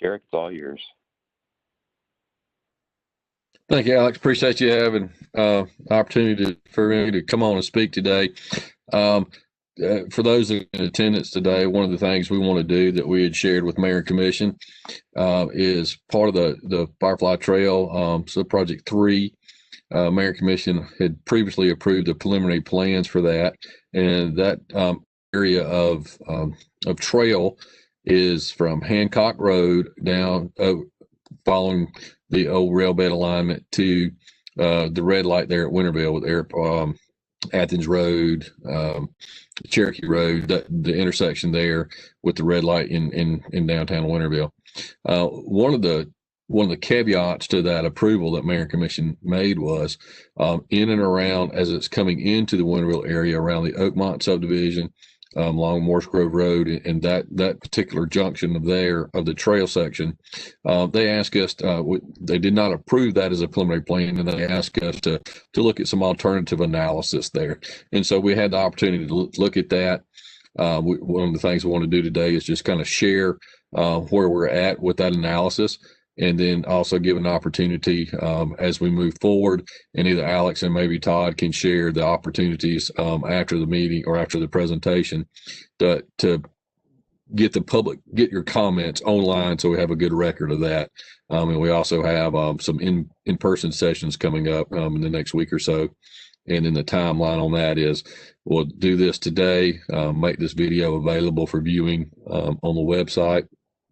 Derek, it's all yours. Thank you, Alex. Appreciate you having opportunity for me to come on and speak today. Um, for those in attendance today, one of the things we want to do that we had shared with Mayor and Commission is part of the Firefly Trail Subproject 3. Mayor and Commission had previously approved the preliminary plans for that, and that area of trail is from Hancock Road down following the old rail bed alignment to the red light there at Winterville with Athens Road, Cherokee Road, the intersection there with the red light in downtown Winterville. One of the caveats to that approval that Mayor and Commission made was in and around as it's coming into the Winterville area around the Oakmont subdivision, along Morse Grove Road, and that particular junction of the trail section. They asked us, they did not approve that as a preliminary plan, and they asked us to look at some alternative analysis there. And so we had the opportunity to look at that. One of the things we want to do today is just kind of share where we're at with that analysis, and then also give an opportunity as we move forward, and either Alex and maybe Todd can share the opportunities after the meeting or after the presentation to get get your comments online so we have a good record of that. And we also have some in-person sessions coming up in the next week or so. And then the timeline on that is we'll do this today, make this video available for viewing on the website.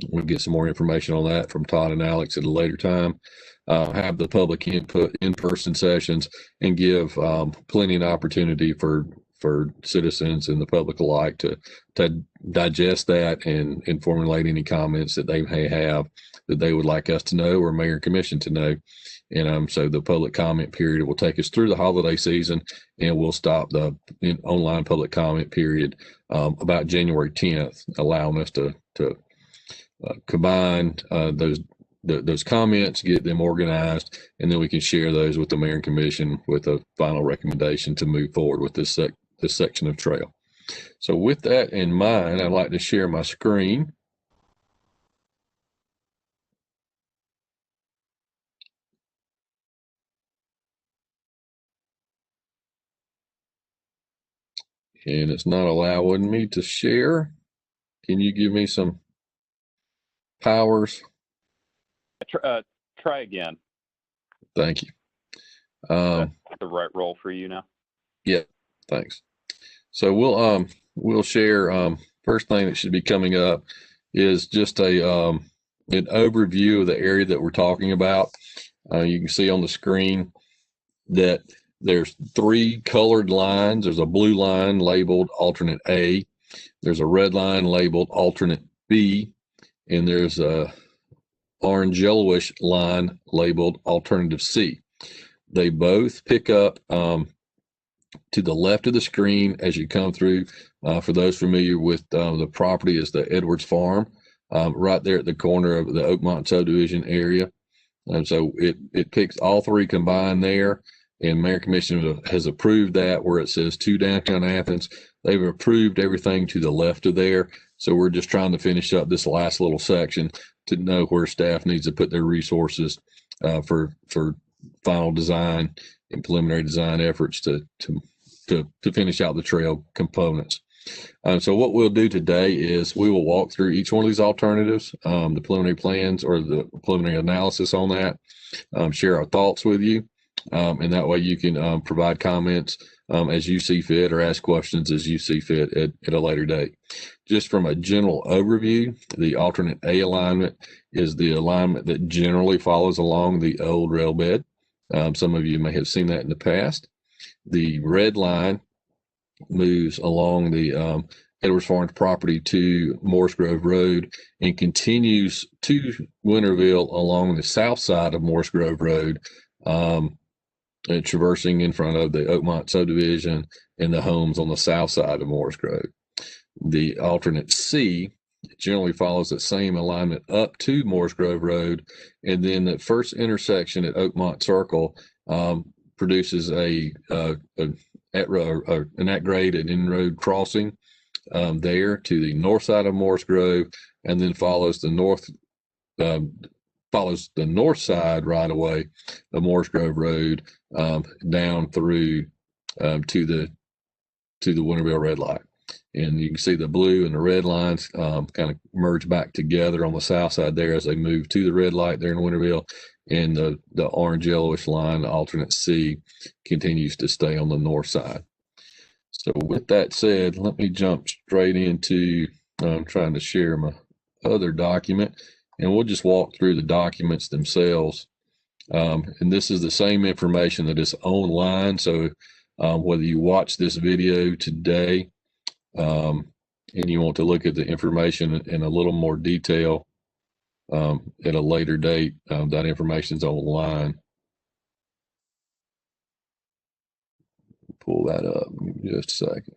We'll get some more information on that from Todd and Alex at a later time. Have the public input, in-person sessions, and give plenty of opportunity for citizens and the public alike to digest that and formulate any comments that they may have that they would like us to know or Mayor and Commission to know. And so the public comment period will take us through the holiday season, and we'll stop the online public comment period about January 10th, allowing us to combine those comments, get them organized, and then we can share those with the Mayor and Commission with a final recommendation to move forward with this section of trail. So with that in mind, I'd like to share my screen. And it's not allowing me to share. Can you give me some powers? Try again. Thank you. The right role for you now. Yeah, thanks. So we'll share. First thing that should be coming up is just an overview of the area that we're talking about. You can see on the screen that there's 3 colored lines. There's a blue line labeled alternate A. There's a red line labeled alternate B, and there's a orange yellowish line labeled alternative C. They both pick up to the left of the screen as you come through. For those familiar with the property, is the Edwards Farm, right there at the corner of the Oakmont subdivision area. And so it picks all 3 combined there, and Mayor Commission has approved that where it says to downtown Athens. They've approved everything to the left of there. So we're just trying to finish up this last little section to know where staff needs to put their resources for final design and preliminary design efforts to finish out the trail components. So what we'll do today is we will walk through each one of these alternatives, the preliminary plans or the preliminary analysis on that, share our thoughts with you, and that way you can provide comments as you see fit or ask questions as you see fit at a later date. Just from a general overview, the alternate A alignment is the alignment that generally follows along the old rail bed. Some of you may have seen that in the past. The red line moves along the Edwards Farms property to Morse Grove Road and continues to Winterville along the south side of Morse Grove Road, traversing in front of the Oakmont subdivision and the homes on the south side of Morse Grove. The alternate C generally follows the same alignment up to Morse Grove Road, and then the first intersection at Oakmont Circle produces an at-grade and in-road crossing there to the north side of Morse Grove, and then follows the follows the north side right away of Morse Grove Road down through to the Winterville red light. And you can see the blue and the red lines kind of merge back together on the south side there as they move to the red light there in Winterville. And the orange yellowish line, the alternate C, continues to stay on the north side. So with that said, let me jump straight into trying to share my other document, and we'll just walk through the documents themselves. And this is the same information that is online. So whether you watch this video today and you want to look at the information in a little more detail at a later date, that information is online. Pull that up in just a second.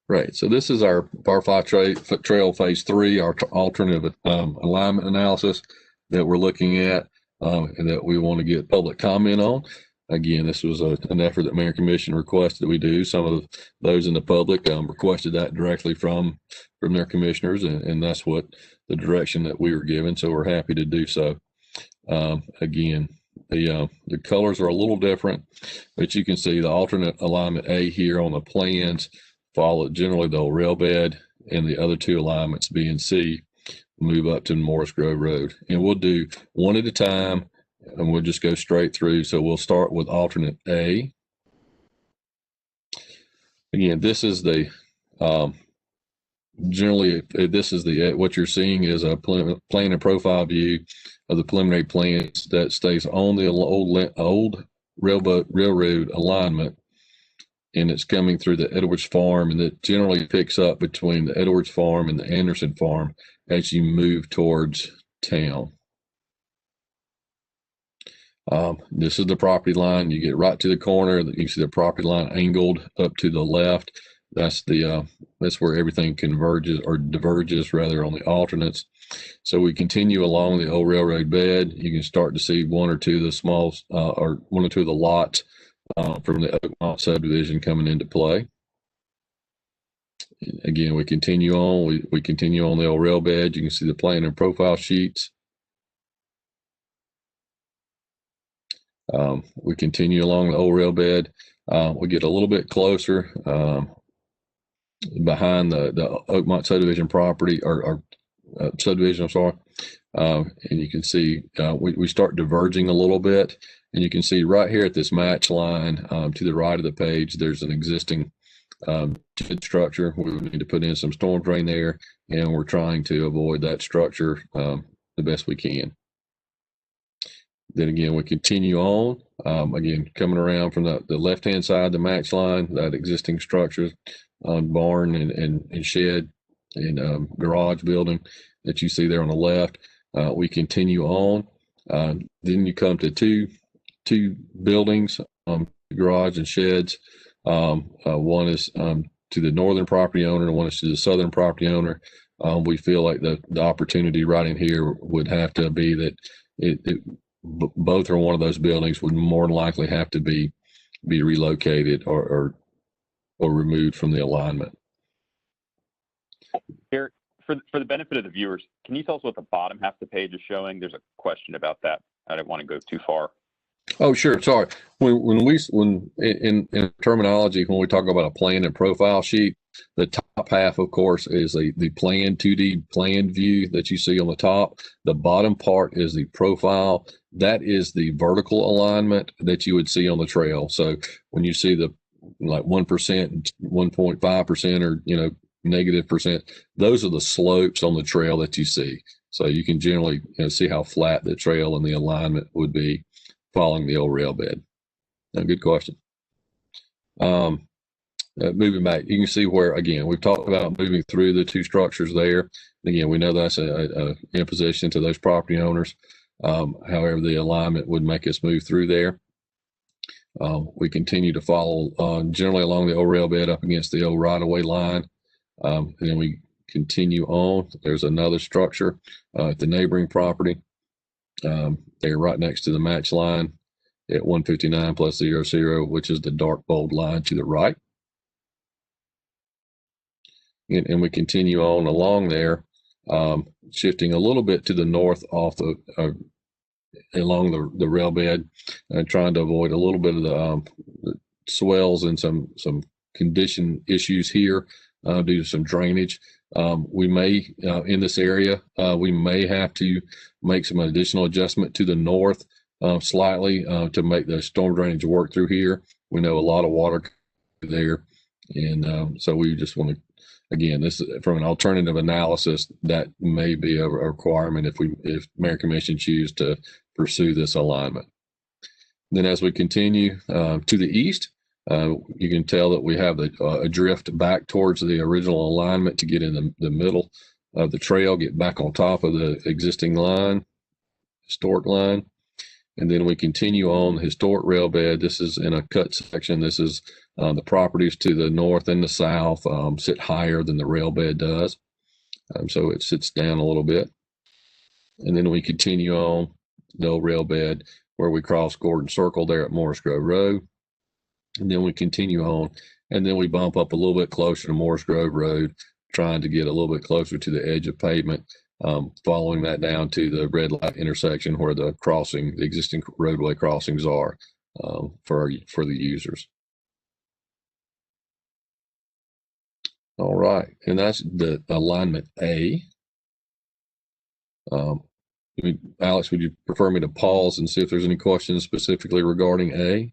Right, so this is our Firefly Trail Phase 3, our alternative alignment analysis that we're looking at and that we want to get public comment on. Again, this was an effort that Mayor and Commission requested that we do. Some of those in the public requested that directly from their commissioners, and that's what the direction that we were given, so we're happy to do so. Again, the colors are a little different, but you can see the alternate alignment A here on the plans follow generally the old rail bed, and the other two alignments, B and C, move up to Morse Grove Road. And we'll do one at a time, and we'll just go straight through. So we'll start with alternate A. Again, this is the generally this is the what you're seeing is a plan and profile view of the preliminary plans that stays on the old railroad alignment, and it's coming through the Edwards Farm, and it generally picks up between the Edwards Farm and the Anderson Farm as you move towards town. This is the property line. You get right to the corner. You can see the property line angled up to the left. That's where everything converges or diverges rather on the alternates. So we continue along the old railroad bed. You can start to see one or two of the small or one or two of the lots from the Oakmont subdivision coming into play. Again, we continue on. We continue on the old rail bed. You can see the plan and profile sheets. We continue along the old rail bed. We get a little bit closer behind the Oakmont subdivision property or subdivision, I'm sorry. And you can see we start diverging a little bit. And you can see right here at this match line to the right of the page, there's an existing structure. We would need to put in some storm drain there, and we're trying to avoid that structure the best we can. Then again, we continue on, again, coming around from the left-hand side, the match line, that existing structure, barn and shed and garage building that you see there on the left. We continue on. Then you come to two buildings, garage and sheds. One is to the northern property owner, and one is to the southern property owner. We feel like the opportunity right in here would have to be that both or one of those buildings would more than likely have to be relocated or removed from the alignment. Eric, for the benefit of the viewers, can you tell us what the bottom half of the page is showing? There's a question about that. I didn't want to go too far. Oh, sure. Sorry. When in terminology, when we talk about a plan and profile sheet, the top half, of course, is the plan 2D plan view that you see on the top. The bottom part is the profile. That is the vertical alignment that you would see on the trail. So when you see the like 1%, 1.5%, or negative percent, those are the slopes on the trail that you see. So you can generally see how flat the trail and the alignment would be following the old rail bed. Good question. Moving back, you can see where, again, we've talked about moving through the two structures there. Again, we know that's a imposition to those property owners. However, the alignment would make us move through there. We continue to follow generally along the old rail bed up against the old right-of-way line. And then we continue on. There's another structure at the neighboring property. They're right next to the match line at 159+00, which is the dark bold line to the right. and we continue on along there, shifting a little bit to the north off the along the rail bed, trying to avoid a little bit of the swells and some condition issues here due to some drainage. We may, in this area, we may have to make some additional adjustment to the north slightly to make the storm drainage work through here. We know a lot of water there, and so we just want to, again, this is from an alternative analysis that may be a requirement if Mayor Commission choose to pursue this alignment. Then as we continue to the east, you can tell that we have a drift back towards the original alignment to get in the middle of the trail, get back on top of the existing line, historic line. And then we continue on the historic rail bed. This is in a cut section. This is the properties to the north and the south sit higher than the rail bed does. So it sits down a little bit. And then we continue on the old rail bed where we cross Gordon Circle there at Morse Grove Road. And then we continue on, and then we bump up a little bit closer to Morse Grove Road, trying to get a little bit closer to the edge of pavement, following that down to the red light intersection where the existing roadway crossings are for the users. All right, and that's the alignment A. Alex, would you prefer me to pause and see if there's any questions specifically regarding A?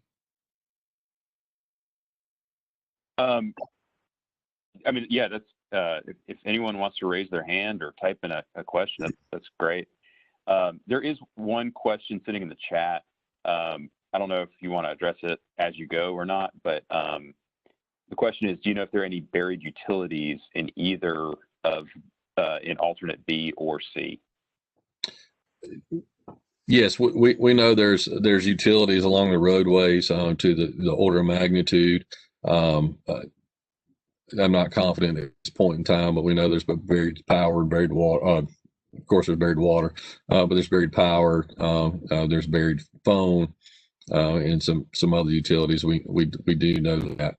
I mean, yeah, that's if anyone wants to raise their hand or type in a question, that's great. There is one question sitting in the chat. I don't know if you want to address it as you go or not, but the question is, do you know if there are any buried utilities in either of in alternate B or C? Yes, we know there's utilities along the roadways to the order of magnitude. I'm not confident at this point in time, but we know there's buried power, buried water. Of course, there's buried water, but there's buried power. There's buried phone, and some other utilities. We do know that.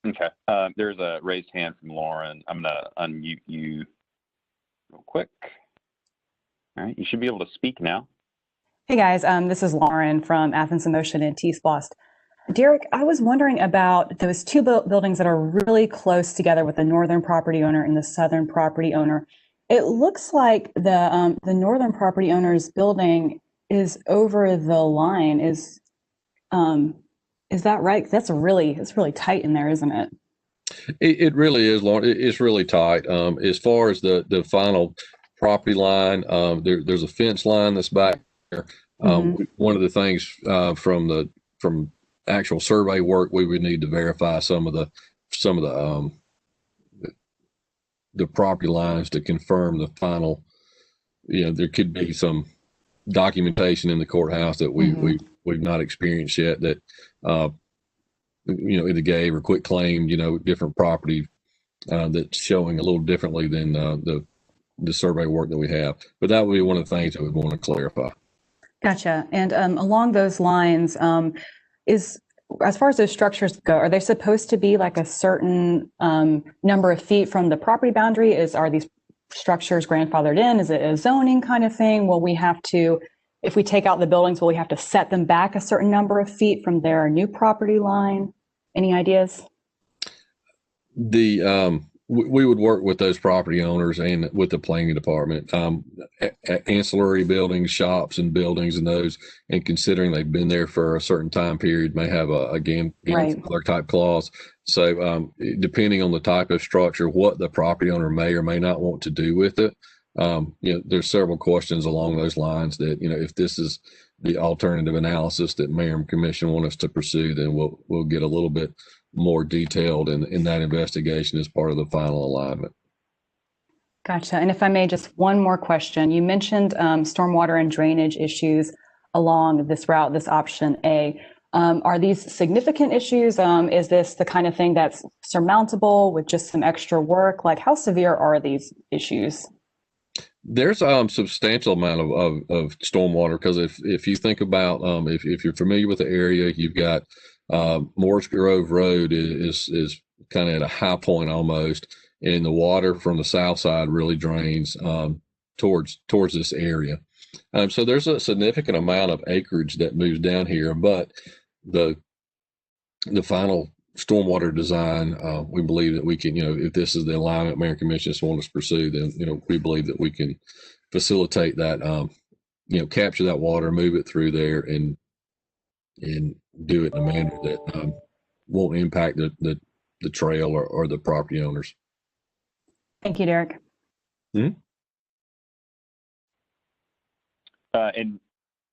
Okay. There's a raised hand from Lauren. I'm gonna unmute you real quick. All right, you should be able to speak now. Hey guys, this is Lauren from Athens in Motion and SPLOST. Derek, I was wondering about those two buildings that are really close together with the northern property owner and the southern property owner. It looks like the northern property owner's building is over the line. Is that right? It's really tight in there, isn't it? It really is, Lauren. It's really tight. As far as the final property line, there's a fence line that's back there. One of the things from actual survey work, we would need to verify some of the property lines to confirm the final. There could be some documentation in the courthouse that we've not experienced yet that either gave or quit claimed different property that's showing a little differently than the survey work that we have. But that would be one of the things that we want to clarify. Gotcha. And along those lines, as far as those structures go, are they supposed to be like a certain number of feet from the property boundary? Are these structures grandfathered in? Is it a zoning kind of thing? Will we have to, if we take out the buildings, will we have to set them back a certain number of feet from their new property line? Any ideas? We would work with those property owners and with the planning department, ancillary buildings, shops and buildings and those, and considering they've been there for a certain time period may have a grandfather type clause. So depending on the type of structure, what the property owner may or may not want to do with it, there's several questions along those lines that, if this is the alternative analysis that Mayor and Commission want us to pursue, then we'll get a little bit more detailed in that investigation as part of the final alignment. Gotcha. And if I may, just one more question. You mentioned stormwater and drainage issues along this route, this option A. Are these significant issues? Is this the kind of thing that's surmountable with just some extra work? Like, how severe are these issues? There's a substantial amount of stormwater because if you think about if you're familiar with the area, you've got Morse Grove Road is kind of at a high point almost, and the water from the south side really drains towards this area. So there's a significant amount of acreage that moves down here, but the final stormwater design, we believe that we can, if this is the alignment Mayor and Commission want us to pursue, then, we believe that we can facilitate that, capture that water, move it through there, and do it in a manner that won't impact the trail or the property owners. Thank you, Derek. Mm-hmm. And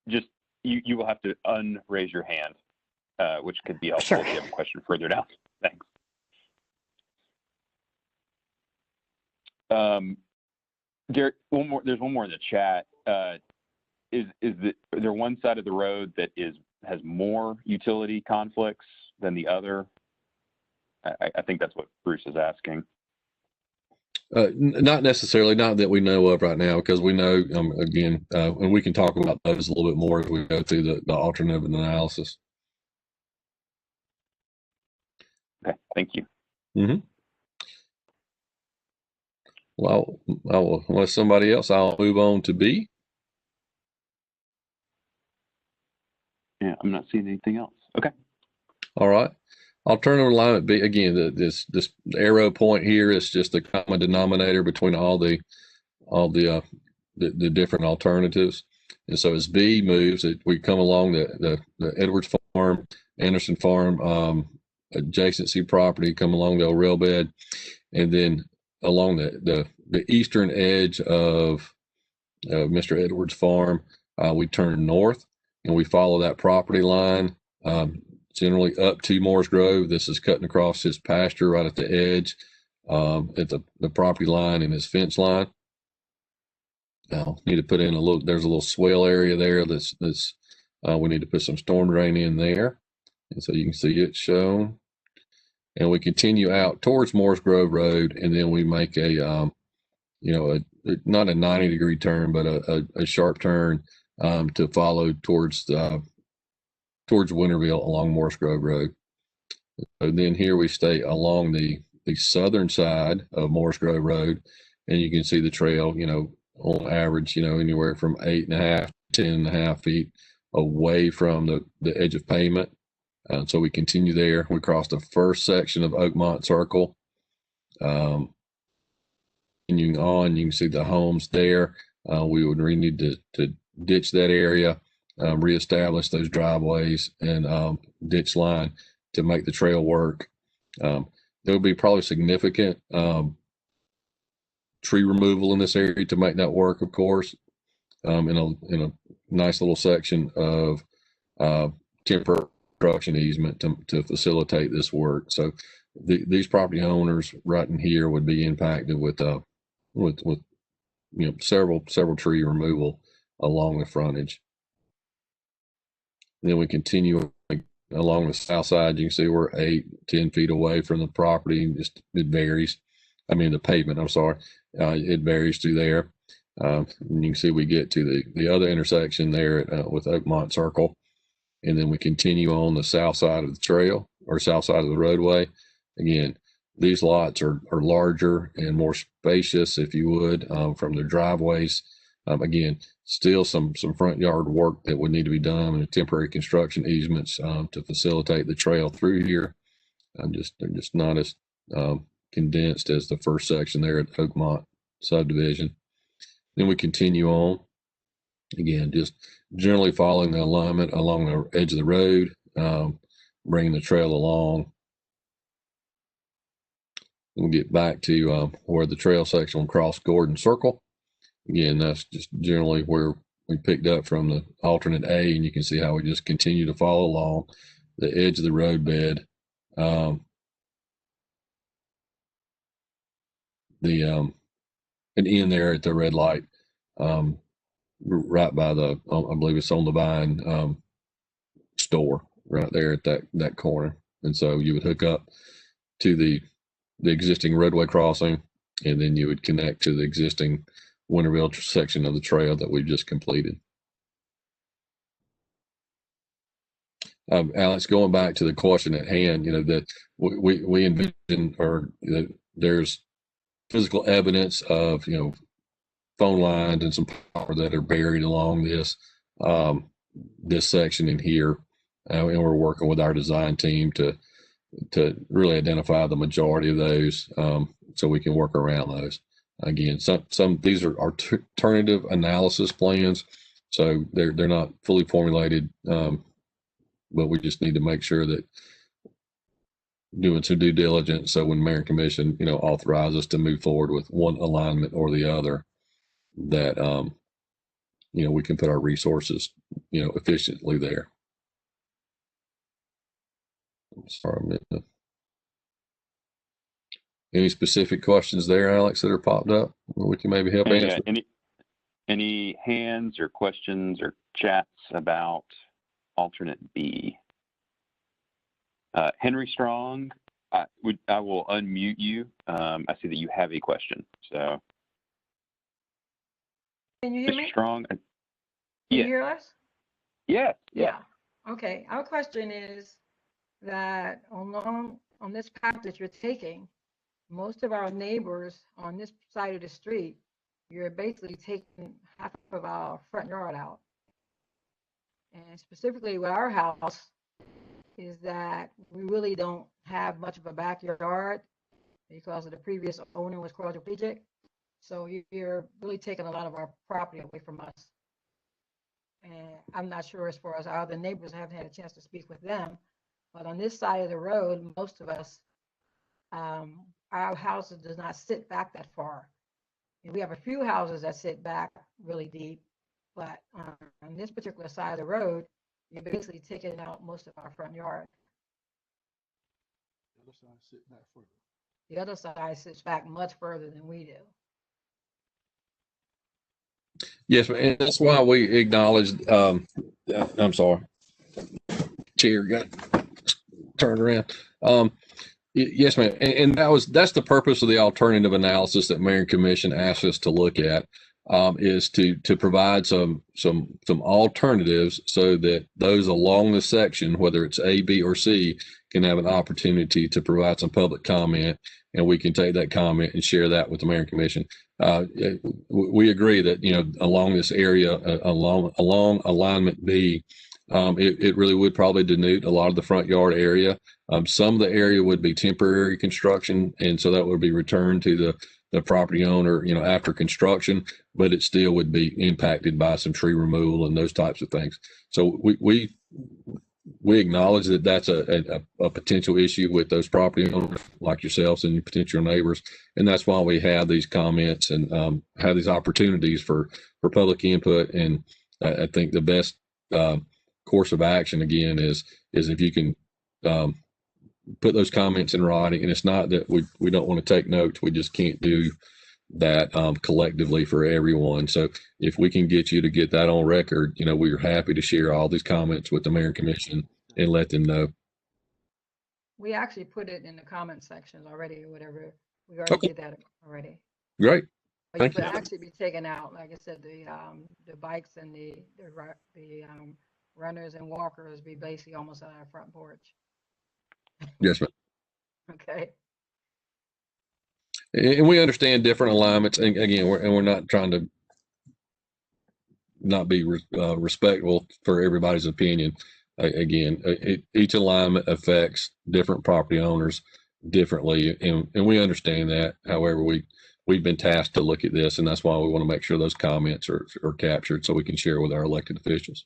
just, you will have to unraise your hand, which could be helpful Sure. if you have a question further down. Thanks. Derek, there's one more in the chat. Is there one side of the road that has more utility conflicts than the other? I think that's what Bruce is asking. Not necessarily, not that we know of right now, because we know, again, and we can talk about those a little bit more as we go through the alternative analysis. Okay, thank you. Mm-hmm. Well, unless somebody else, I'll move on to B. Yeah, I'm not seeing anything else. Okay. All right. Alternative alignment B, again, this arrow point here is just the common denominator between all the different alternatives. And so as B moves, we come along the Edwards Farm, Anderson Farm, adjacency property, come along the old rail bed, and then along the eastern edge of Mr. Edwards Farm, we turn north and we follow that property line, generally up to Morse Grove. This is cutting across his pasture right at the edge, at the property line and his fence line. Now, need to put in there's a little swale area there that's we need to put some storm drain in there. And so you can see it shown. And we continue out towards Morse Grove Road, and then we make not a 90-degree turn, but a sharp turn to follow towards Winterville along Morse Grove Road. And then here we stay along the southern side of Morse Grove Road, and you can see the trail, on average, anywhere from 8.5 to 10.5 feet away from the edge of pavement. So we continue there. We cross the first section of Oakmont Circle. Continuing on, you can see the homes there. We would need to ditch that area, reestablish those driveways and ditch line to make the trail work. There will be probably significant tree removal in this area to make that work, of course, in a nice little section of temporary construction easement to facilitate this work. So these property owners right in here would be impacted with several tree removal along the frontage. And then we continue along the south side. You can see we're 8-10 feet away from the property. It varies. I mean, the pavement, I'm sorry. It varies through there. And you can see we get to the other intersection there with Oakmont Circle. And then we continue on the south side of the trail or south side of the roadway. Again, these lots are larger and more spacious, if you would, from their driveways. Again, still some front yard work that would need to be done and temporary construction easements to facilitate the trail through here. They're just not as condensed as the first section there at Oakmont subdivision. Then we continue on. Again, just generally following the alignment along the edge of the road, bringing the trail along. We'll get back to where the trail section will cross Gordon Circle. Again, that's just generally where we picked up from the alternate A, and you can see how we just continue to follow along the edge of the road bed. And in there at the red light, right by I believe it's on the Vine store right there at that corner. And so you would hook up to the existing roadway crossing, and then you would connect to the existing Winterville section of the trail that we just completed. Alex, going back to the question at hand, that we envision, or that there's physical evidence of, phone lines and some power that are buried along this section in here. And we're working with our design team to really identify the majority of those, so we can work around those. Again, some these are alternative analysis plans, so they're not fully formulated, but we just need to make sure that doing some due diligence. So when Mayor and Commission, authorize us to move forward with one alignment or the other, that we can put our resources, efficiently there. Sorry, any specific questions there, Alex, that are popped up we can maybe help answer? Any hands or questions or chats about alternate B? Henry Strong, I will unmute you. I see that you have a question. So, can you hear Mr. me? Strong, Can yeah. you hear us? Yeah. Okay. Our question is that on this path that you're taking, most of our neighbors on this side of the street, you're basically taking half of our front yard out. And specifically with our house is that we really don't have much of a backyard because of the previous owner was quadriplegic. So you're really taking a lot of our property away from us. And I'm not sure as far as our other neighbors, I haven't had a chance to speak with them. But on this side of the road, most of us, our houses does not sit back that far. And we have a few houses that sit back really deep, but on this particular side of the road, you're basically taking out most of our front yard. The other side sits back further. The other side sits back much further than we do. Yes, and that's why we acknowledged, I'm sorry, chair got turned around. Yes, ma'am. And that's the purpose of the alternative analysis that Mayor and Commission asked us to look at, is to provide some alternatives so that those along the section, whether it's A, B, or C, can have an opportunity to provide some public comment, and we can take that comment and share that with the Mayor and Commission. We agree that, along this area, along alignment B, it really would probably denude a lot of the front yard area. Some of the area would be temporary construction, and so that would be returned to the property owner, after construction, but it still would be impacted by some tree removal and those types of things. So we acknowledge that that's a potential issue with those property owners like yourselves and your potential neighbors, and that's why we have these comments and have these opportunities for public input. And I think the best course of action again is if you can put those comments in writing. And it's not that we don't want to take notes, we just can't do that collectively for everyone. So if we can get you to get that on record, we're happy to share all these comments with the Mayor and Commission and let them know. We actually put it in the comment sections already, or whatever. We already did that already. Great. But Thank you you. could actually be taken out, like I said, the bikes and the runners and walkers be basically almost on our front porch. Yes, ma'am. Okay. And we understand different alignments. And again, we're not trying to not be respectful for everybody's opinion. Again, each alignment affects different property owners differently, and we understand that. However, we've been tasked to look at this, and that's why we want to make sure those comments are captured so we can share with our elected officials.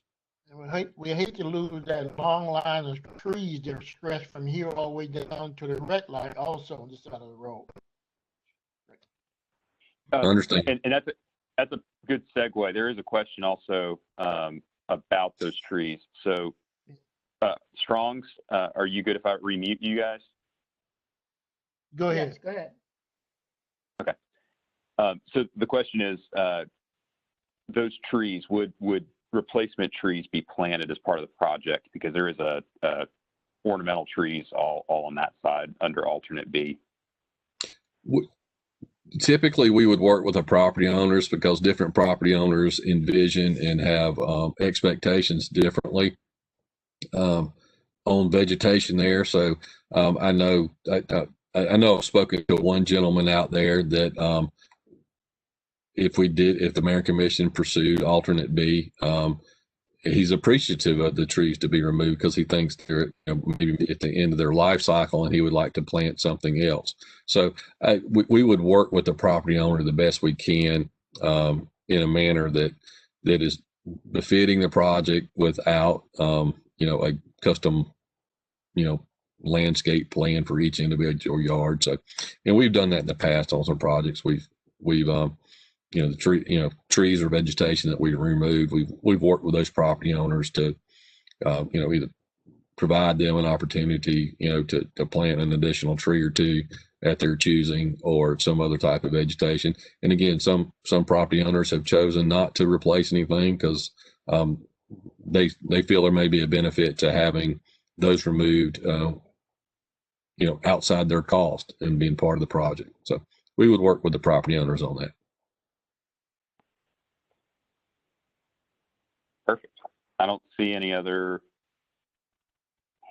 And we hate to lose that long line of trees that are stretched from here all the way down to the red light, also on this side of the road. I understand. And that's a good segue. There is a question also about those trees. So, Strongs, are you good if I remute you guys? Go ahead. Yes, go ahead. Okay. So the question is, those trees, would replacement trees be planted as part of the project? Because there is a ornamental trees all on that side under alternate B. Typically, we would work with the property owners because different property owners envision and have expectations differently. on vegetation there. So I know I've spoken to one gentleman out there that if the Mayor Commission pursued alternate B, he's appreciative of the trees to be removed because he thinks they're maybe at the end of their life cycle and he would like to plant something else. So we would work with the property owner the best we can in a manner that is befitting the project without a custom landscape plan for each individual yard. So, and we've done that in the past on some projects. We've the trees or vegetation that we remove, we've worked with those property owners to either provide them an opportunity to plant an additional tree or two at their choosing, or some other type of vegetation. And again, some property owners have chosen not to replace anything because they feel there may be a benefit to having those removed outside their cost and being part of the project. So we would work with the property owners on that. Perfect. I don't see any other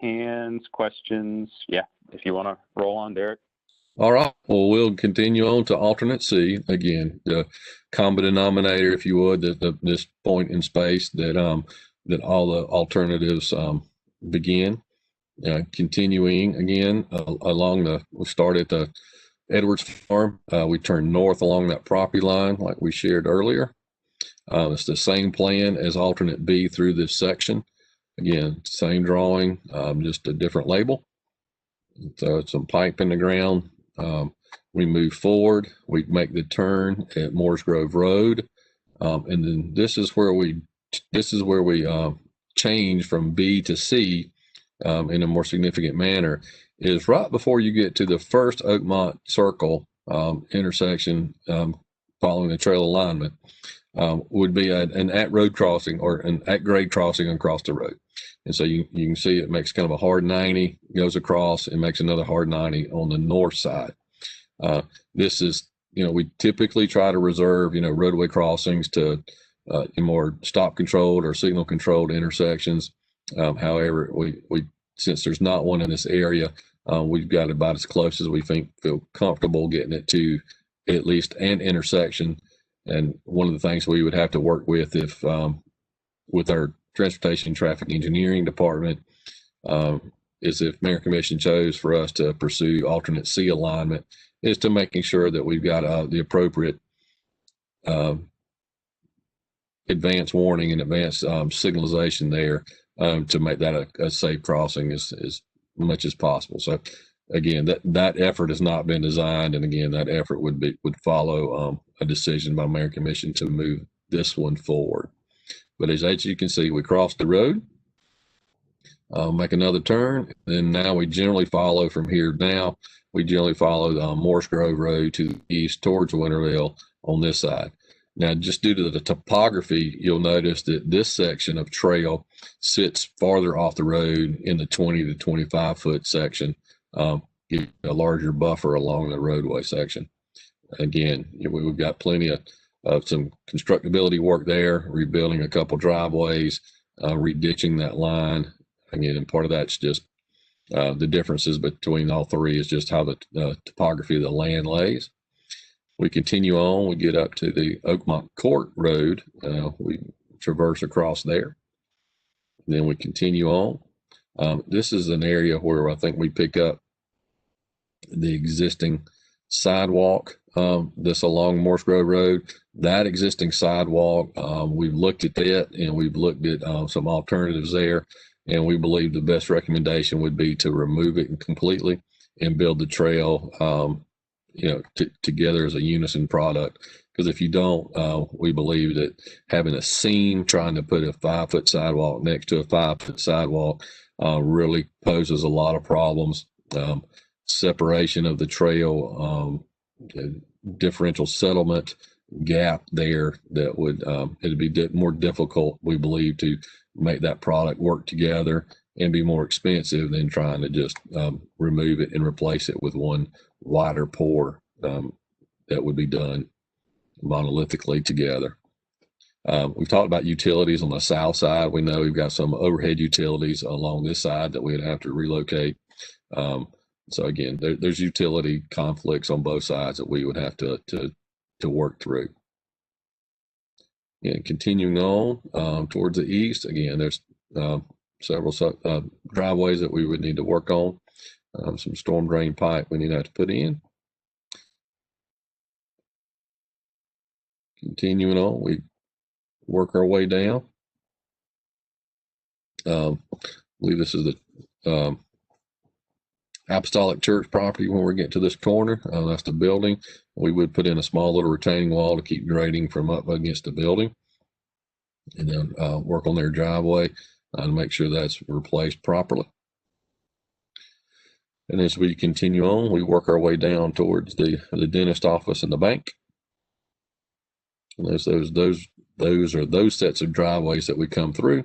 hands, questions. Yeah, if you want to roll on, Derek. All right. Well, we'll continue on to alternate C. Again, the common denominator, if you would, that this point in space that all the alternatives begin. Continuing again we start at the Edwards Farm. We turn north along that property line like we shared earlier. It's the same plan as alternate B through this section. Again, same drawing, just a different label. So it's some pipe in the ground. We move forward. We make the turn at Morse Grove Road, and then this is where we change from B to C in a more significant manner. Is right before you get to the first Oakmont Circle intersection, following the trail alignment. Would be an at-road crossing or an at-grade crossing across the road. And so you can see it makes kind of a hard 90, goes across and makes another hard 90 on the north side. This is, we typically try to reserve, roadway crossings to more stop controlled or signal controlled intersections. However, we since there's not one in this area, we've got about as close as we feel comfortable getting it to at least an intersection. And one of the things we would have to work with with our transportation traffic engineering department is if Mayor Commission chose for us to pursue alternate C alignment, is to making sure that we've got the appropriate advance warning and advance signalization there to make that a safe crossing as much as possible. So again, that effort has not been designed, and again, that effort would follow a decision by Mayor Commission to move this one forward. But as you can see, we crossed the road, make another turn, and now we generally follow from here. Now we generally follow Morse Grove Road to the east towards Winterville on this side. Now, just due to the topography, you'll notice that this section of trail sits farther off the road in the 20 to 25 foot section, giving a larger buffer along the roadway section. Again, we've got plenty of some constructability work there, rebuilding a couple driveways, reditching that line. Again, and part of that's just the differences between all three is just how the topography of the land lays. We continue on, we get up to the Oakmont Court Road. We traverse across there. Then we continue on. This is an area where I think we pick up the existing sidewalk this along Morse Grove Road. That existing sidewalk, we've looked at that and we've looked at some alternatives there. And we believe the best recommendation would be to remove it completely and build the trail together as a unison product. Because if you don't, we believe that having a seam, trying to put a 5 foot sidewalk next to a 5 foot sidewalk really poses a lot of problems. Separation of the trail, differential settlement gap there that would, it'd be more difficult, we believe, to make that product work together and be more expensive than trying to just remove it and replace it with one wider pour that would be done monolithically together. We've talked about utilities on the south side. We know we've got some overhead utilities along this side that we'd have to relocate. So again, there's utility conflicts on both sides that we would have to work through. And continuing on towards the east, again, there's several driveways that we would need to work on. Some storm drain pipe we need to have to put in. Continuing on, we work our way down. I believe this is the Apostolic Church property. When we get to this corner, that's the building. We would put in a small little retaining wall to keep grading from up against the building, and then work on their driveway to make sure that's replaced properly. And as we continue on, we work our way down towards the dentist office and the bank. And those sets of driveways that we come through.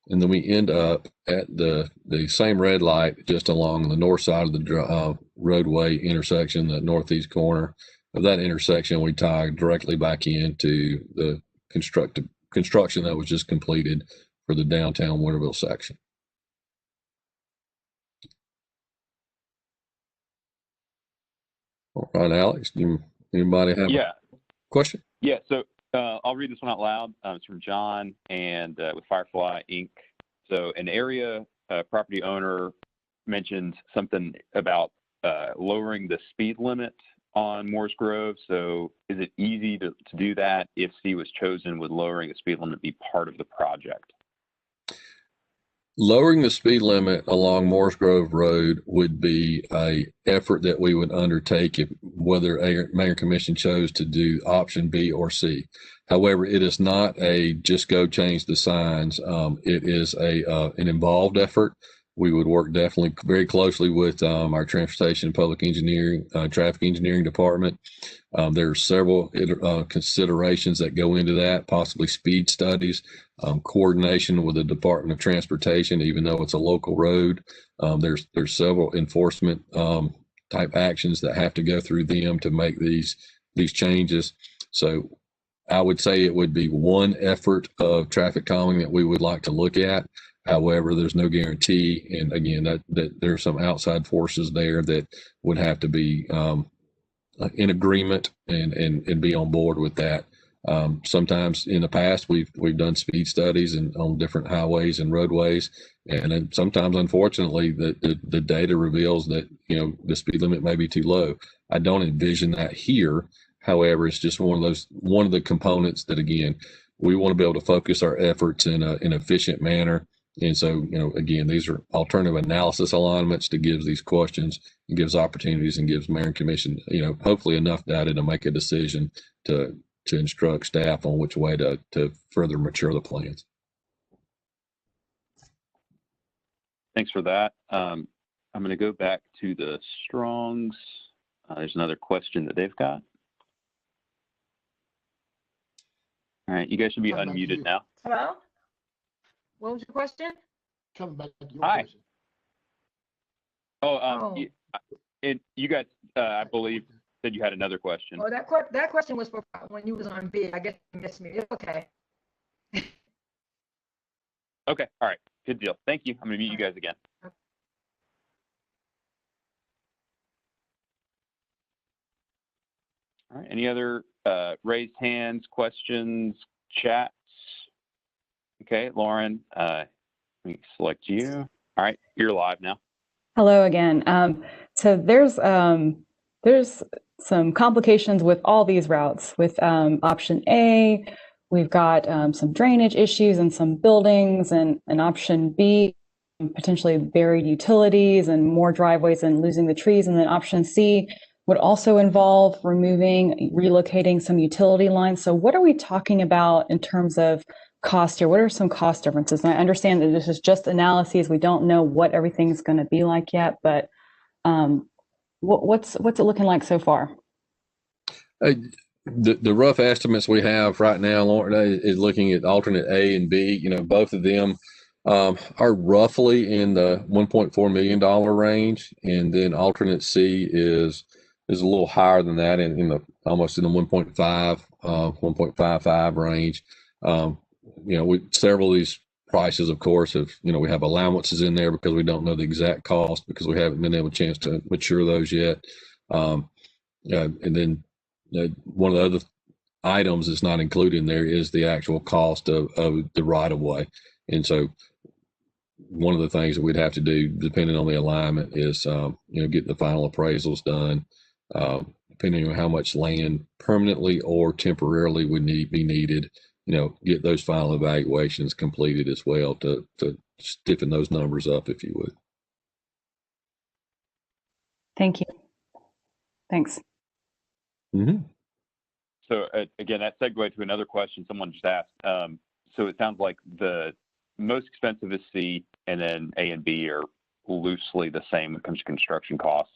And then we end up at the same red light just along the north side of the roadway intersection, the northeast corner of that intersection. We tie directly back into the construction that was just completed for the downtown Winterville section. All right, Alex, anybody have a question? Yeah, so I'll read this one out loud. It's from John and with Firefly Inc. So an area property owner mentioned something about lowering the speed limit on Morse Grove. So is it easy to do that if C was chosen? Would lowering the speed limit be part of the project? Lowering the speed limit along Morse Grove Road would be a effort that we would undertake if whether a mayor commission chose to do option B or C. However, it is not a just go change the signs. It is an involved effort. We would work definitely very closely with our transportation and public engineering, traffic engineering department. There are several considerations that go into that, possibly speed studies, coordination with the Department of Transportation, even though it's a local road. There's several enforcement type actions that have to go through them to make these changes. So I would say it would be one effort of traffic calming that we would like to look at. However, there's no guarantee. And again, that there are some outside forces there that would have to be in agreement and be on board with that. Sometimes in the past, we've done speed studies on different highways and roadways. And then sometimes, unfortunately, the data reveals that, the speed limit may be too low. I don't envision that here. However, it's just one of the components that, again, we want to be able to focus our efforts in an efficient manner. And so, again, these are alternative analysis alignments to give these questions and gives opportunities and gives mayor and commission, hopefully enough data to make a decision to instruct staff on which way to further mature the plans. Thanks for that. I'm going to go back to the Strongs. There's another question that they've got. All right, you guys should be unmuted now. Hello? What was your question? Come back to your Hi. question. You guys, I believe, said you had another question. Oh, that question was for when you was on B. I guess you missed me. It's okay. Okay, all right, good deal. Thank you. I'm going to mute you guys again. All right, any other raised hands, questions, chats? Okay, Lauren, let me select you. All right, you're live now. Hello again. So there's some complications with all these routes. With option A, we've got some drainage issues and some buildings, and option B, potentially buried utilities and more driveways and losing the trees. And then option C would also involve relocating some utility lines. So what are we talking about in terms of cost here? What are some cost differences? And I understand that this is just analyses. We don't know what everything's going to be like yet, but what's it looking like so far? The rough estimates we have right now, Lauren, is looking at alternate A and B. Both of them are roughly in the $1.4 million range, and then alternate C is a little higher than that, almost in the 1.55 range. Several of these prices, of course, we have allowances in there because we don't know the exact cost because we haven't been able a chance to mature those yet. And then one of the other items that's not included in there is the actual cost of the right of way. And so one of the things that we'd have to do, depending on the alignment, is get the final appraisals done, depending on how much land permanently or temporarily would be needed. Get those final evaluations completed as well to stiffen those numbers up, if you would. Thank you. Thanks. Mm-hmm. So again, that segued to another question someone just asked. So it sounds like the most expensive is C, and then A and B are loosely the same when it comes to construction costs.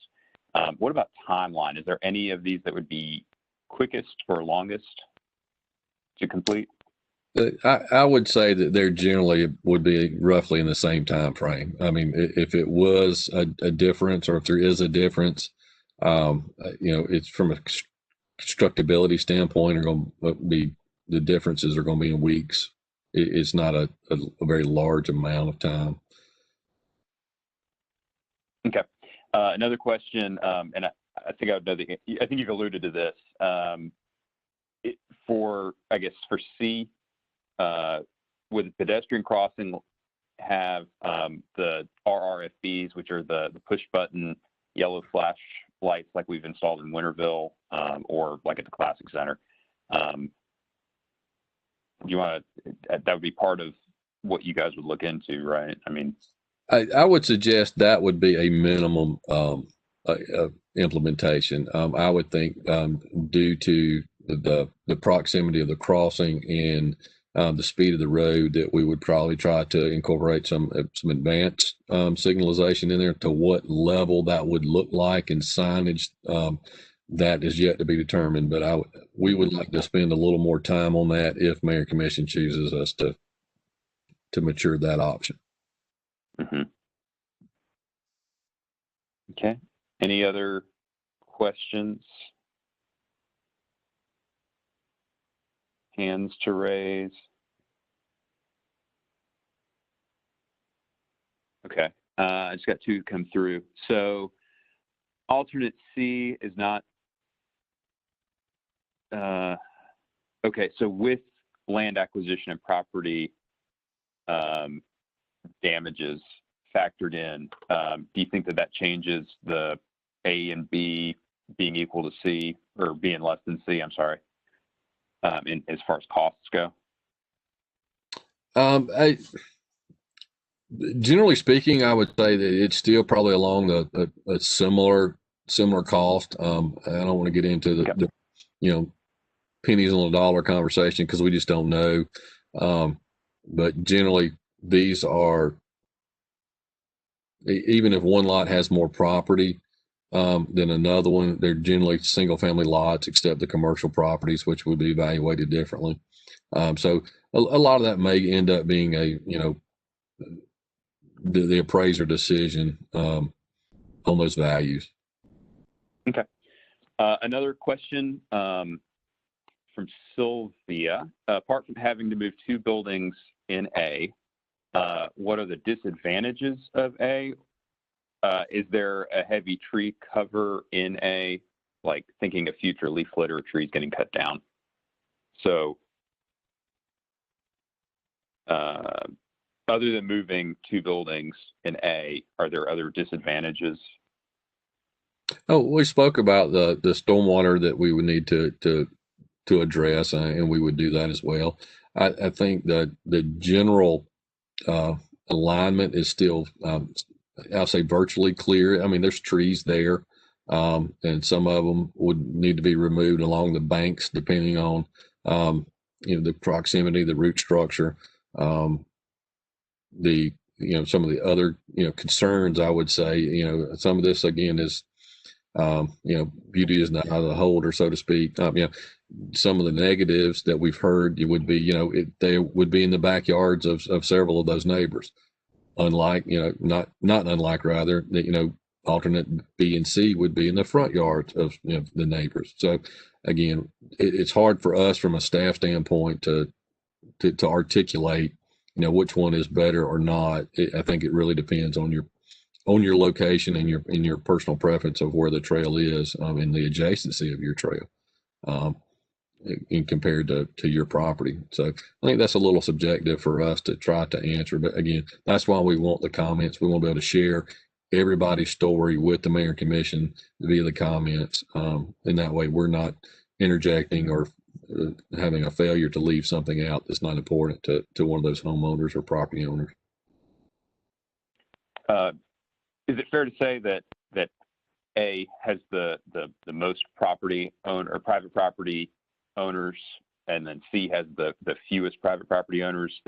What about timeline? Is there any of these that would be quickest or longest to complete? I would say that there generally would be roughly in the same time frame. I mean, if it was a difference, or if there is a difference, it's from a constructability standpoint, are going to be, the differences are going to be in weeks. It's not a very large amount of time. Okay. Another question, and I think I would know I think you've alluded to this. For C, with pedestrian crossing, have the RRFBs, which are the push button yellow flash lights like we've installed in Winterville, or like at the Classic Center. That would be part of what you guys would look into, right? I mean, I would suggest that would be a minimum implementation. I would think due to the proximity of the crossing and the speed of the road, that we would probably try to incorporate some advanced signalization in there. To what level that would look like and signage, that is yet to be determined. But we would like to spend a little more time on that if Mayor and Commission chooses us to mature that option. Mm-hmm. Okay. Any other questions? Hands to raise. Okay. I just got two come through. So alternate C is not, okay. So with land acquisition and property damages factored in, do you think that changes the A and B being equal to C, or being less than C, I'm sorry, as far as costs go? Generally speaking, I would say that it's still probably along a similar cost. I don't want to get into the pennies on the dollar conversation, because we just don't know. But generally, these are, even if one lot has more property than another one, they're generally single family lots, except the commercial properties, which would be evaluated differently. So a lot of that may end up being the appraiser decision on those values. Okay. Another question from Sylvia. Apart from having to move two buildings in A, what are the disadvantages of A? Is there a heavy tree cover in A, like thinking of future leaf litter or trees getting cut down? So other than moving two buildings in A, are there other disadvantages? Oh, we spoke about the stormwater that we would need to address, and we would do that as well. I think that the general alignment is still, I'll say, virtually clear. I mean, there's trees there, and some of them would need to be removed along the banks, depending on the proximity, the root structure, some of the other concerns. I would say some of this again is beauty is not out of the beholder, so to speak. Some of the negatives that we've heard, it would be they would be in the backyards of several of those neighbors. Unlike not unlike rather that alternate B and C would be in the front yards of the neighbors. So again, it's hard for us from a staff standpoint to to articulate, which one is better or not. I think it really depends on your location and your personal preference of where the trail is, and the adjacency of your trail, in compared to your property. So I think that's a little subjective for us to try to answer. But again, that's why we want the comments. We want to be able to share everybody's story with the mayor and commission via the comments. And that way we're not interjecting or having a failure to leave something out that's not important to one of those homeowners or property owners. Is it fair to say that A has the most property own or private property owners, and then C has the fewest private property owners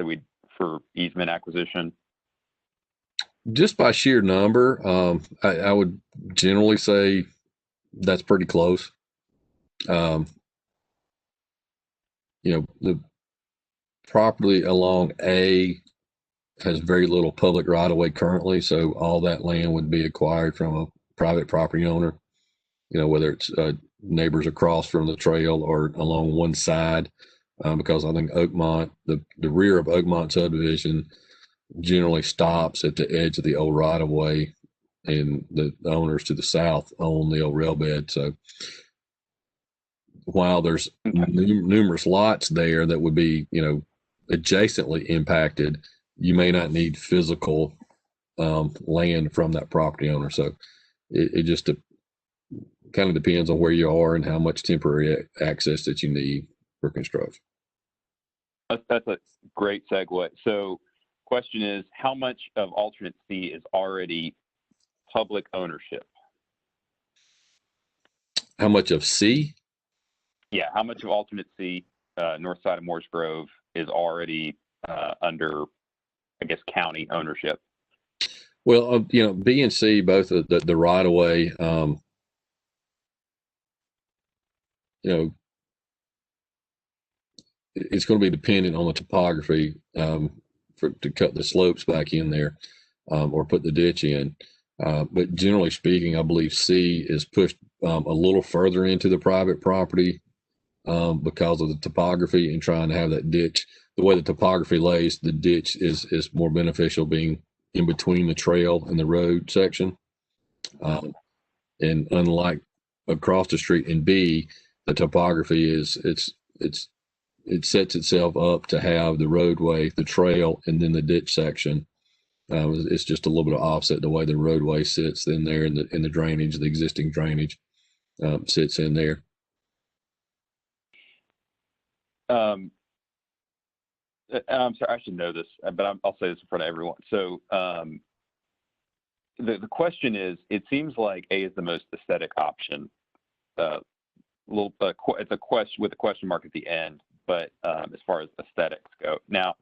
for easement acquisition? Just by sheer number, I would generally say that's pretty close. The property along A has very little public right of way currently, so all that land would be acquired from a private property owner. Whether it's neighbors across from the trail or along one side, because I think Oakmont, the rear of Oakmont subdivision generally stops at the edge of the old right of way, and the owners to the south own the old rail bed. So while there's numerous lots there that would be, adjacently impacted, you may not need physical land from that property owner. So it just kind of depends on where you are and how much temporary access that you need for construction. That's a great segue. So question is, how much of alternate C is already public ownership? How much of C? Yeah, how much of alternate C, north side of Morse Grove, is already under, I guess, county ownership? Well, B and C, both the right of way, it's going to be dependent on the topography, to cut the slopes back in there, or put the ditch in. But generally speaking, I believe C is pushed a little further into the private property, because of the topography and trying to have that ditch. The way the topography lays, the ditch is more beneficial being in between the trail and the road section. And unlike across the street in B, the topography it sets itself up to have the roadway, the trail, and then the ditch section. It's just a little bit of offset the way the roadway sits in there, and the drainage, the existing drainage, sits in there. I'm sorry, I should know this, but I'll say this in front of everyone. So the question is, it seems like A is the most aesthetic option. It's a question with a question mark at the end, but as far as aesthetics go, now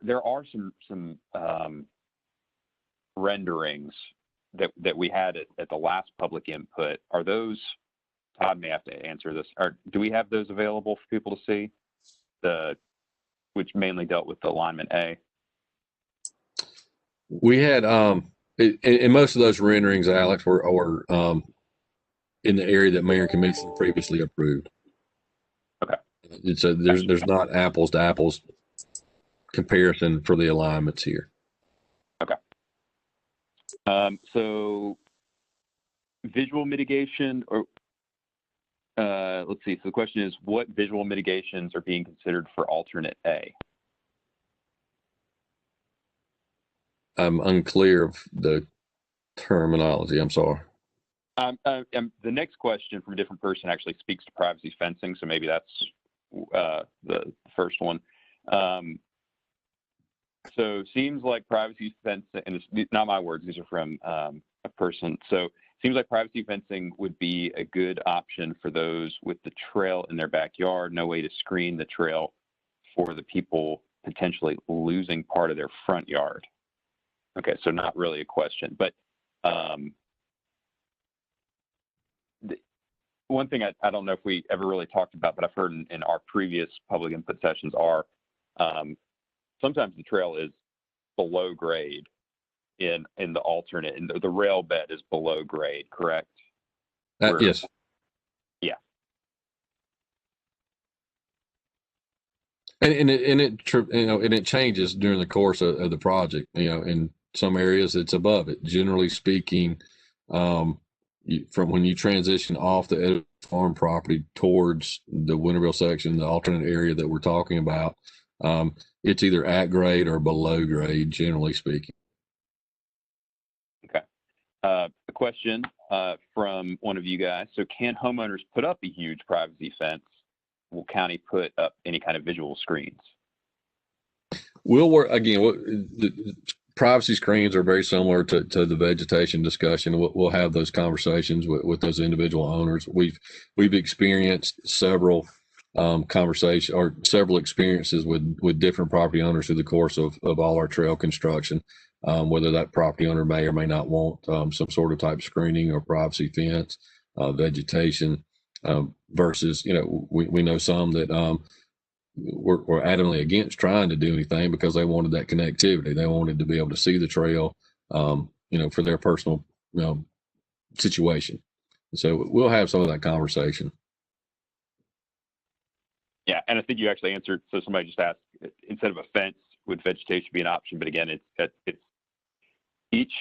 there are some renderings that we had at the last public input. Are those, Todd may have to answer this, or do we have those available for people to see? Which mainly dealt with the alignment A. We had, and most of those renderings, Alex, were in the area that mayor and commission previously approved. Okay. There's not apples to apples comparison for the alignments here. Okay. So visual mitigation, or let's see. So the question is, what visual mitigations are being considered for alternate A? I'm unclear of the terminology. I'm sorry. The next question from a different person actually speaks to privacy fencing, so maybe that's the first one. So seems like privacy fencing, and it's not my words, these are from a person. So seems like privacy fencing would be a good option for those with the trail in their backyard, no way to screen the trail for the people potentially losing part of their front yard. Okay, so not really a question, but one thing I don't know if we ever really talked about, but I've heard in our previous public input sessions are sometimes the trail is below grade in the alternate, and the rail bed is below grade, correct? Yes. Yeah. And it changes during the course of the project. In some areas it's above it. Generally speaking, from when you transition off the edge of the farm property towards the Winterville section, the alternate area that we're talking about, it's either at grade or below grade, generally speaking. Okay. A question from one of you guys. So can homeowners put up a huge privacy fence? Will county put up any kind of visual screens? We'll work again. The privacy screens are very similar to the vegetation discussion. We'll have those conversations with those individual owners. We've experienced several conversations or several experiences with different property owners through the course of all our trail construction. Whether that property owner may or may not want some sort of type screening or privacy fence, vegetation, versus, we know some that were adamantly against trying to do anything because they wanted that connectivity. They wanted to be able to see the trail, for their personal, situation. So we'll have some of that conversation. Yeah, and I think you actually answered. So somebody just asked, instead of a fence, would vegetation be an option? But again, it's each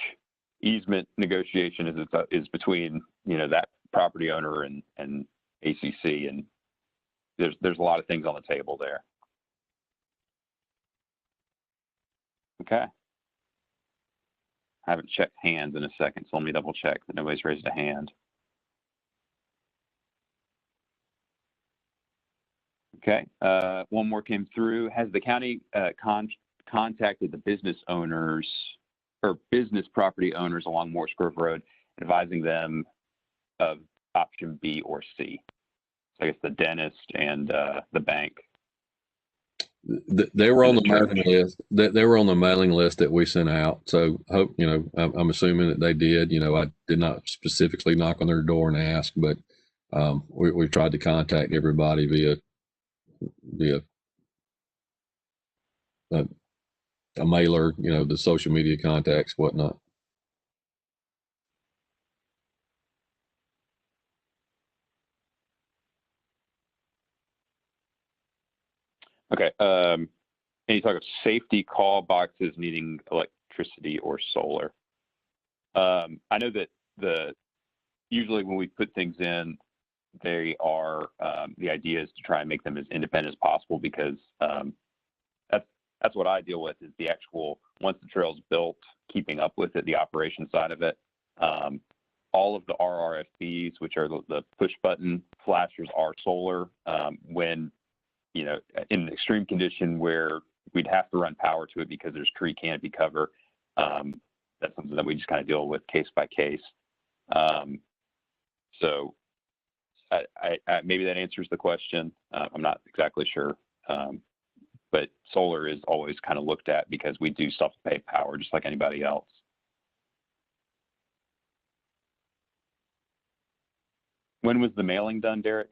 easement negotiation is between that property owner and ACC, and there's a lot of things on the table there. Okay. I haven't checked hands in a second, so let me double check that nobody's raised a hand. Okay, one more came through. Has the county contacted the business owners or business property owners along Morse Grove Road, advising them of option B or C? So I guess the dentist and the bank. They were on the mailing list. They were on the mailing list that we sent out. So hope I'm assuming that they did. I did not specifically knock on their door and ask, but we tried to contact everybody via a mailer, the social media contacts, whatnot. Okay. Any talk of safety call boxes needing electricity or solar? I know that usually when we put things in, they are the idea is to try and make them as independent as possible, because that's what I deal with, is the actual, once the trail's built, keeping up with it, the operation side of it. All of the RRFBs, which are the push button flashers, are solar. When in an extreme condition where we'd have to run power to it because there's tree canopy cover, that's something that we just kind of deal with case by case. So I maybe that answers the question. I'm not exactly sure. But solar is always kind of looked at because we do self-pay power just like anybody else. When was the mailing done, Derek?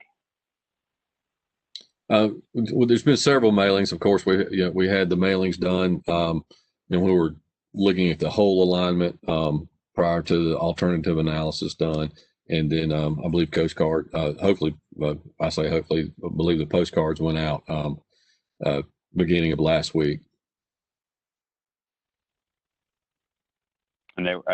Well, there's been several mailings. Of course, we had the mailings done, and we were looking at the whole alignment prior to the alternative analysis done. And then I believe Coast Guard, hopefully, I believe the postcards went out beginning of last week. And they were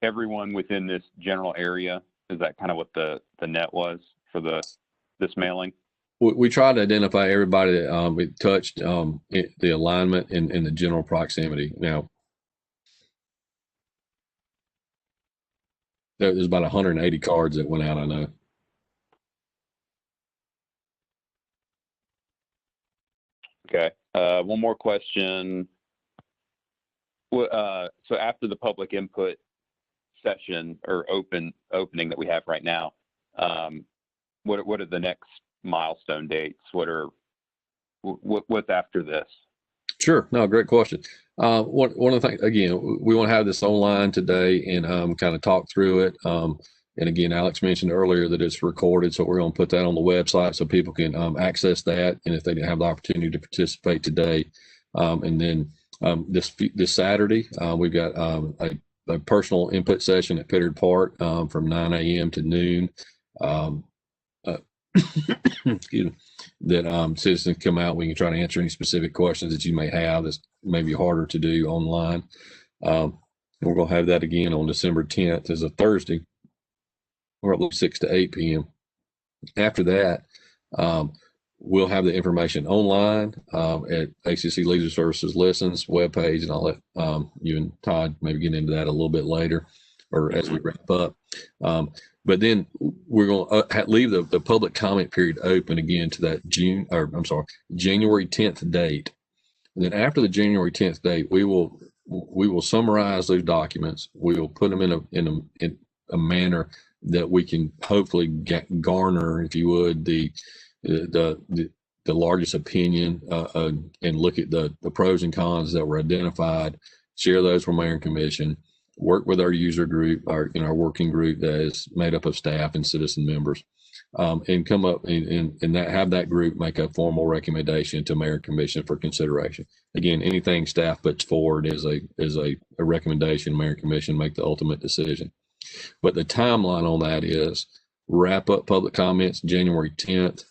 everyone within this general area. Is that kind of what the net was for this mailing? We tried to identify everybody that it touched, the alignment and the general proximity. Now, there's about 180 cards that went out, I know. Okay. One more question. So after the public input session or opening that we have right now, what are the next milestone dates? What's after this? Sure. No, great question. One of the things, again, we want to have this online today and kind of talk through it. And again, Alex mentioned earlier that it's recorded, so we're going to put that on the website so people can access that. And if they didn't have the opportunity to participate today, and then this Saturday, we've got a personal input session at Pittard Park from 9 a.m. to noon. excuse me, that citizens come out. We can try to answer any specific questions that you may have that's maybe harder to do online. And we're going to have that again on December 10th as a Thursday, or at least 6 to 8 p.m. After that, we'll have the information online at ACC Leisure Services Listens webpage, and I'll let you and Todd maybe get into that a little bit later or as we wrap up. But then we're going to leave the public comment period open again to that January 10th date. And then after the January 10th date, we will summarize those documents. We will put them in a manner that we can hopefully garner, if you would, the largest opinion and look at the pros and cons that were identified, share those from mayor and commission, work with our user group, our working group that is made up of staff and citizen members, and come up and have that group make a formal recommendation to mayor and commission for consideration. Again, anything staff puts forward is a recommendation. Mayor and commission make the ultimate decision. But the timeline on that is wrap up public comments January 10th,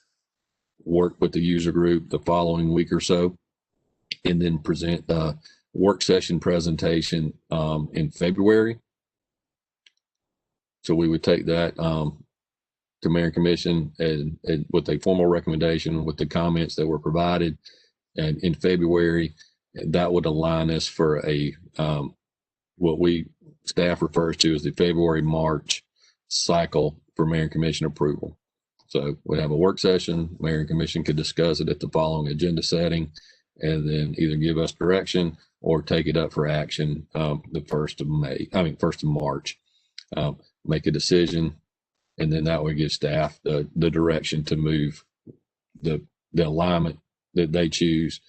work with the user group the following week or so, and then present a work session presentation in February. So we would take that to mayor and commission and with a formal recommendation with the comments that were provided, and in February that would align us for a what staff refers to as the February-March cycle for mayor and commission approval. So we have a work session, mayor and commission could discuss it at the following agenda setting, and then either give us direction or take it up for action the 1st of March. Make a decision, and then that would give staff the direction to move the alignment that they choose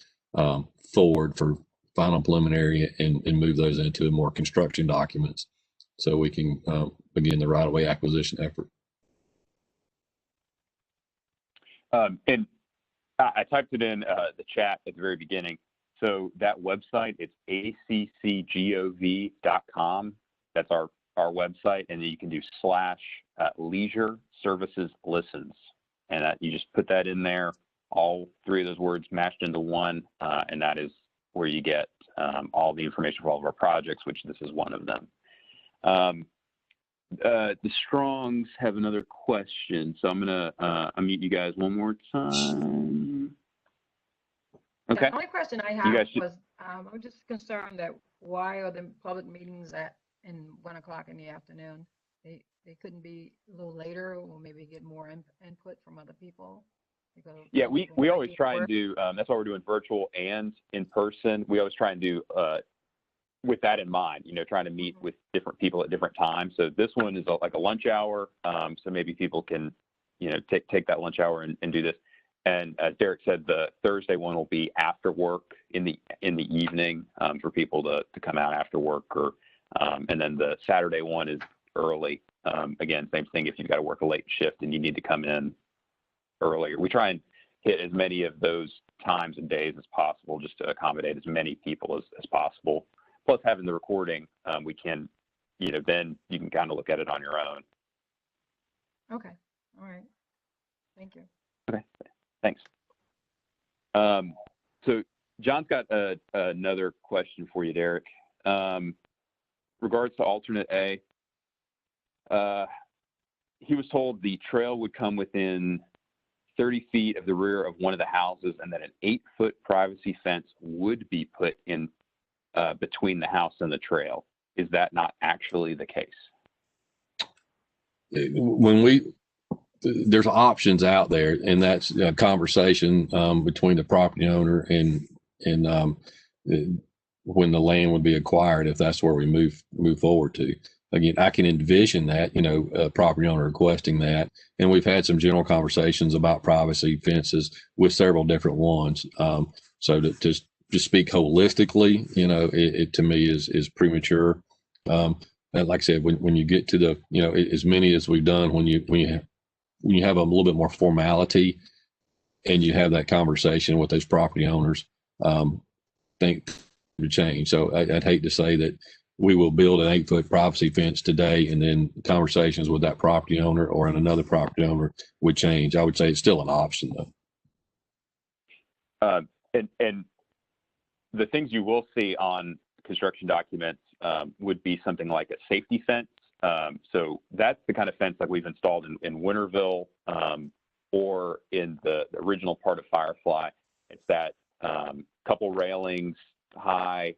forward for final preliminary and move those into more construction documents so we can begin the right-of-way acquisition effort. And I typed it in the chat at the very beginning. So that website, it's accgov.com. That's our website. And then you can do / leisure services listens. And you just put that in there, all three of those words matched into one. And that is where you get all the information for all of our projects, which this is one of them. The Strongs have another question, so I'm gonna unmute you guys one more time. Okay. The only question I have was, I'm just concerned that why are the public meetings in 1 o'clock in the afternoon? They couldn't be a little later, or maybe get more input from other people. Yeah, we always try and do. That's why we're doing virtual and in person. We always try and do with that in mind, trying to meet with different people at different times. So this one is like a lunch hour. So maybe people can, take that lunch hour and do this. And as Derek said, the Thursday one will be after work in the evening for people to come out after work, or and then the Saturday one is early. Again, same thing. If you've got to work a late shift and you need to come in earlier, we try and hit as many of those times and days as possible, just to accommodate as many people as possible. Plus, having the recording, we can, then you can kind of look at it on your own. Okay. All right. Thank you. Okay. Thanks. So John's got another question for you, Derek. Regards to alternate A, he was told the trail would come within 30 feet of the rear of one of the houses, and that an 8-foot privacy fence would be put in between the house and the trail. Is that not actually the case? There's options out there, and that's a conversation between the property owner and when the land would be acquired, if that's where we move forward to. Again, I can envision that, a property owner requesting that, and we've had some general conversations about privacy fences with several different ones. So to just speak holistically, it to me is premature. And like I said, when you get to the, as many as we've done, when you have a little bit more formality and you have that conversation with those property owners, think to change. So I'd hate to say that we will build an 8-foot privacy fence today, and then conversations with that property owner or another property owner would change. I would say it's still an option though. And the things you will see on construction documents would be something like a safety fence. So that's the kind of fence that we've installed in Winterville or in the original part of Firefly. It's that couple railings high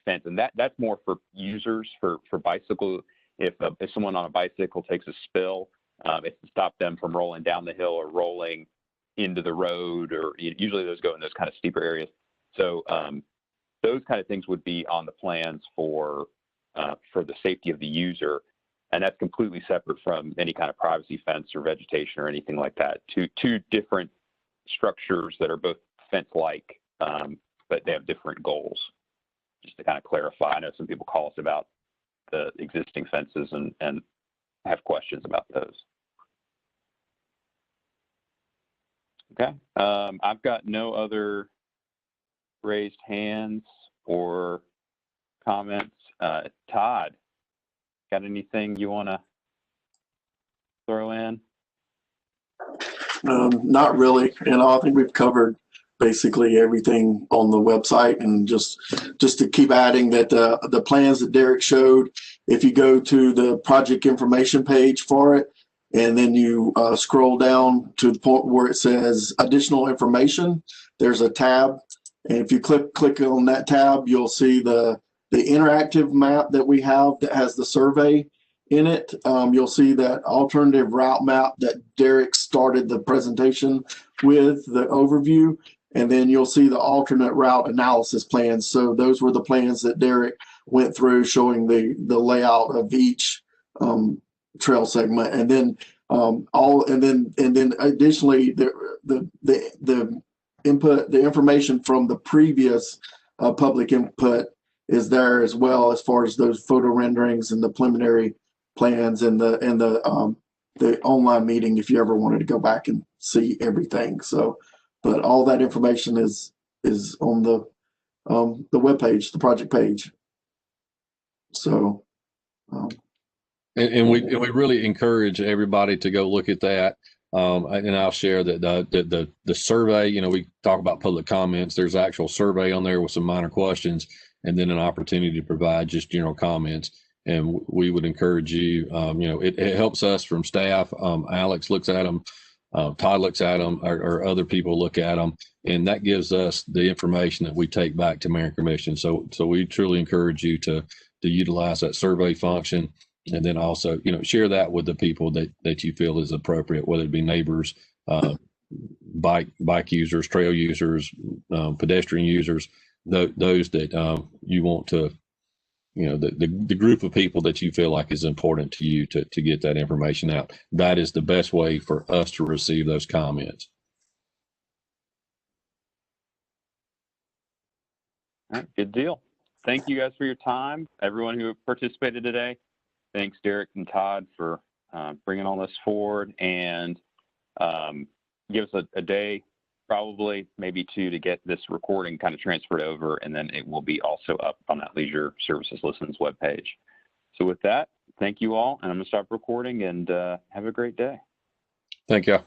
fence, and that's more for users, for bicycle. If someone on a bicycle takes a spill, it's to stop them from rolling down the hill or rolling into the road, or usually those go in those kind of steeper areas. So those kind of things would be on the plans for the safety of the user, and that's completely separate from any kind of privacy fence or vegetation or anything like that. Two different structures that are both fence-like, but they have different goals. Just to kind of clarify, I know some people call us about the existing fences and have questions about those. Okay, I've got no other raised hands or comments. Todd, got anything you want to throw in? Not really. I think we've covered basically everything on the website, and just to keep adding that the plans that Derek showed, if you go to the project information page for it, and then you scroll down to the point where it says additional information, there's a tab, and if you click on that tab, you'll see the interactive map that we have that has the survey in it. You'll see that alternative route map that Derek started the presentation with, the overview, and then you'll see the alternate route analysis plans. So those were the plans that Derek went through, showing the layout of each trail segment, and then additionally the input, the information from the previous public input is there as well, as far as those photo renderings and the preliminary plans and the online meeting, if you ever wanted to go back and see everything. So, but all that information is on the web page, the project page. So, and we really encourage everybody to go look at that. And I'll share that the survey, we talk about public comments. There's actual survey on there with some minor questions, and then an opportunity to provide just general comments. And we would encourage you, it helps us from staff. Alex looks at them, Todd looks at them, or other people look at them, and that gives us the information that we take back to Mayor and Commission. So we truly encourage you to utilize that survey function, and then also, share that with the people that you feel is appropriate, whether it be neighbors, bike users, trail users, pedestrian users, those that you want to, the group of people that you feel like is important to you to get that information out. That is the best way for us to receive those comments. All right, good deal. Thank you guys for your time. Everyone who participated today. Thanks, Derek and Todd, for bringing all this forward, and give us a day, probably maybe two, to get this recording kind of transferred over, and then it will be also up on that Leisure Services Listens webpage. So with that, thank you all, and I'm going to stop recording, and have a great day. Thank you.